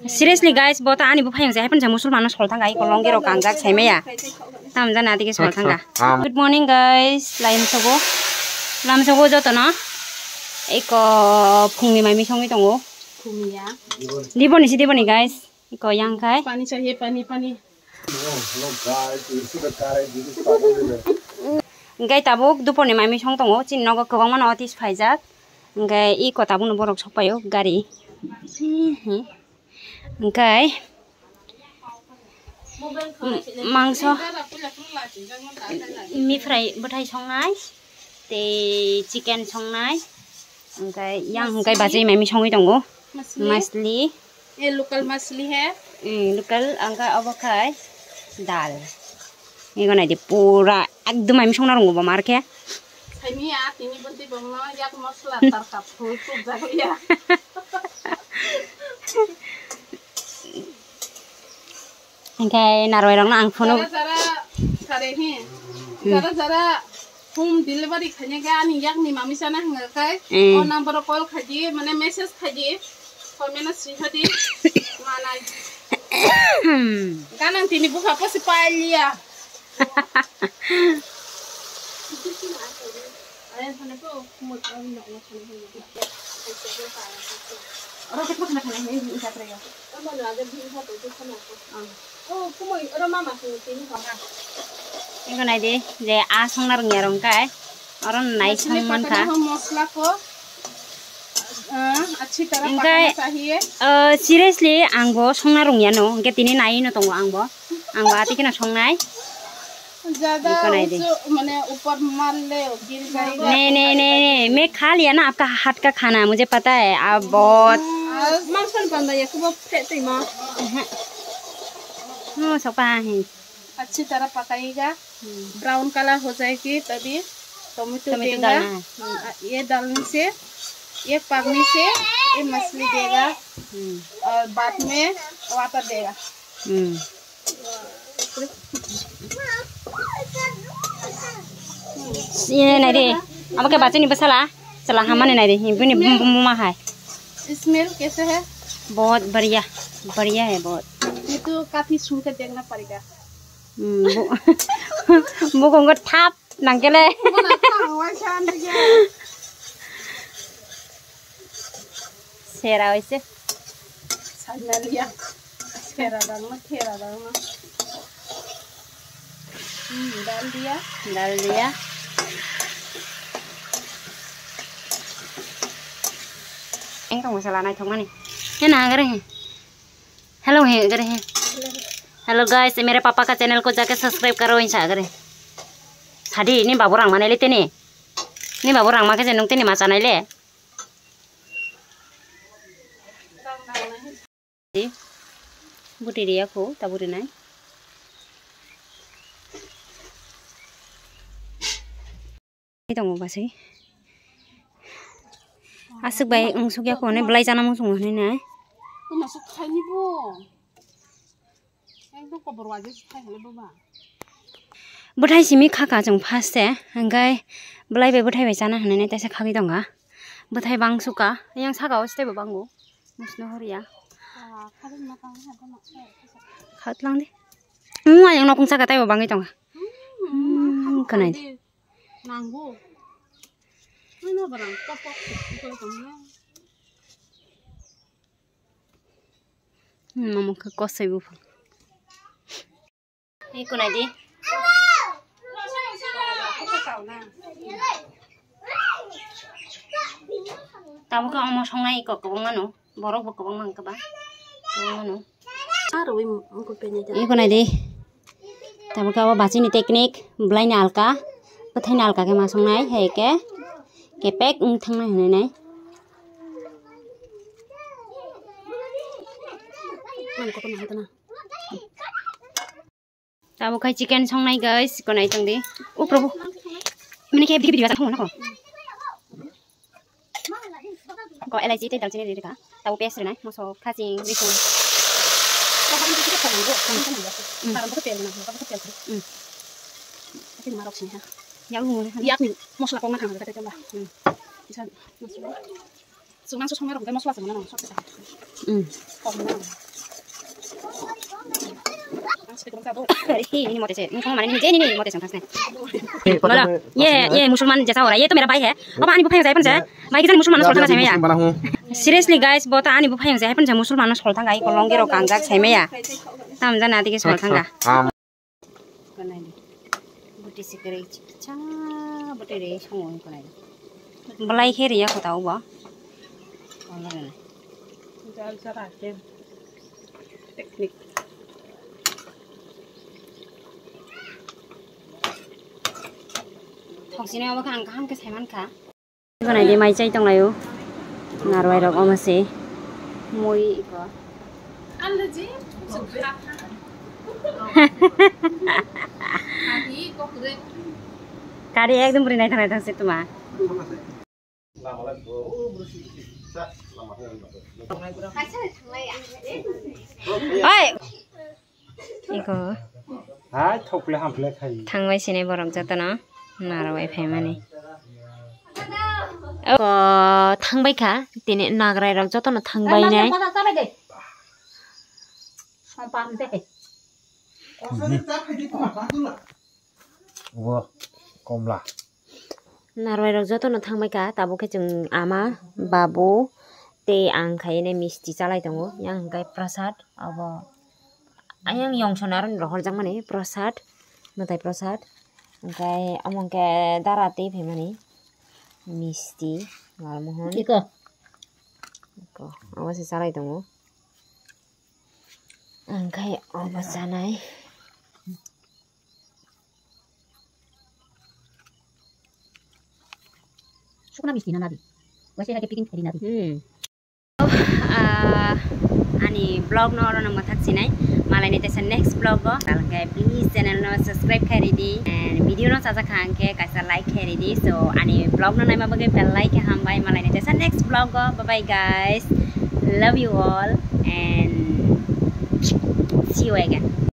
Seriously guys, bota ani bu phayang jai pan ja musulman soltang gai kolong gero kangjak saimaya. Tam jana dige soltang ga. Good morning guys. Lam sogo joto na. Eko phungni mai mi songi tongo. Phungya. Diboni guys. Eko yang kai. Pani chahiye pani. Ngai tabuk duponi mai mi song tongo. Chinno ko man otis phaijak. Ngai I ko tabun borok sokpayo gari. Ngai mangso mi fry buthai songnai te chicken songnai ngai yang ngai baji mai mi songi tongo machli ये local मछली है local अंका अबखाय दाल ये गनाय दे पूरा एकदम mai mi songna rongo ba marke साइमी आ तिमी बन्ति बंगला याक मसला तरका फुल फुल जागया Engkai naroi rong ang phone जरा सारे ही जरा होम डिलीवरी खने के आनी याक नि मामी साना हंगकाय ओ नंबर कॉल खजी माने मेसेज खजी कमेंट सिहदी मानाय गानन तिनी बुखा पसि पाइलिया अरे थाने को मुत अन न थाने हो अरे केतना खाना है इन सात्रेगा अब लागे भी हाथ तो खाना ओ कुमै अरे मामा से तिनी खाना ये गनाय दे जे आ संना रंग यारong kai oron nai songman ka मसला को अच्छी तरह पकाना चाहिए seriously angbo songna rong ya no engke tini nai no tongo angbo ati kena songnai ज्यादा माने ऊपर मार ले गिर जाएगा नहीं मैं खा लिया ना आपका हाथ का खाना मुझे पता है आप बहुत मांसन बंदा ये खूब फेंटे माँ सोपा है अच्छी तरह पकाएगा ब्राउन कलर हो जाएगी तभी टोमेटो देगा ये डालने से ये पकने से ये मछली देगा और बाद में वाटर देगा ये नहीं रे अब क्या बातें नहीं बसला चला हमारे नहीं रे ये भी नहीं मुमा है स्मेल कैसे है बहुत बढ़िया है बहुत ये तो काफी सुन कर देखना पड़ेगा वो कौन को थाप नंगले सेरा वैसे खेरा डालना डाल दिया anh không có salad này thông này thế nào cái này hello है cái này हेलो गाइस मेरे पापा का चैनल को जाके सब्सक्राइब करो इंसा करे सादी ini babu rang mana lete nih ini babu rang makan jenung tini macam mana le budi dia aku taburi nai ini tunggu pasti asik baik ungsuk ya kone belai jana musung nih nai masuk tadi bu itu kok baru aja tadi bu बुथाइ Simi खाका जों fast है अंगाय बलाय बे बुथाइ बेचाना हने तैसे खागि दंगा बुथाइ बांसुका yang Sagaon स्टेबो Bango मुसनो हरिया खातलां दे yang नोकं saga ताइबो बांगि दंगा कनाय दे नांगो नो बरं कपक इको दंगा ममखा कसैबो इको नाय दे tahu kau mau songai kok kau nganu borok bok kau mang keba kau nganu ini kau nanti tahu kau baca ni teknik belai nalka petai nalka ke masong nai hei ke kepek thang nai hene nai tahu kau chicken song nai guys kau nai tang di oh probo ini kayak video tak nak kau có LG tên đầu trên đây cả tàu PS rồi này một số khá gì đi cùng có cái gì không được không có tiền mà không có tiền cái mà đọc gì ha giáo luôn giáo mình một số công năng hàng người ta cho bà bisa sunang susungnya rambutnya mas lah sebenarnya masuk kita ini मोटे से इनको माने नहीं नहीं मोटे संग बोला ये मुसलमान जैसा हो रहा है। ये तो मेरा भाई है। अब आनी बुफाई जाए पन से भाई किसान मुसलमान सोल्था छै या सीरियसली गाइस बहुत आनी बुफाई जाए पन से मुसलमान सोल्था गाई को लंगे रो कांजाक छै या ताम जाना दिके सोल्था गा बनाई बुटी से करे चा बुटी रे संग बनाई बलाई खेरिया खताउ बा online जाल सरा के टेक्निक थक्सिने अब खान खान के सामान खा बनाइ दे माइ चाहिँ तंलायो नारवाइ रक अमसे मोइ को अलजी आदि कोकरे गाडी एकदम पुरै नाइ थानाइ थांसे तुमा ओइ इको हाय थोकले हामले खाइ थांबाय सिने बरम जतन नारवाइ फेमानि थांबाय खा दिनै नागराइ रक जतन थांबाय नै वो कमला नारवाइ रक जतन थांबाय खा ताबोखे जों आमा बाबु ते आं खायने मिस्टी चालाय दङ yang गाय प्रसाद अब आयं यंसनार रहरजां माने प्रसाद मथाय प्रसाद ओमफ्राय अमंके दाराते फेमानि मिस्टी लालमोहन इको अबसे चालाय दङ ओंखाय अब जानाय सुकना मिस्टी ना नादी वैसे है कि पिकिंग खरी नादी अनि ब्लग न मथाक्सिनाय मालायनि त्यसै नेक्स्ट ब्लग गो अलगे प्लिज चैनल न सब्सक्राइब खरिदि एन्ड भिडियो न साजा खांके कासा लाइक खरिदि सो अनि ब्लग न नाइमा बगे बेल लाइक हामबाय मालायनि त्यसै next blog go bye bye guys love you all and see you again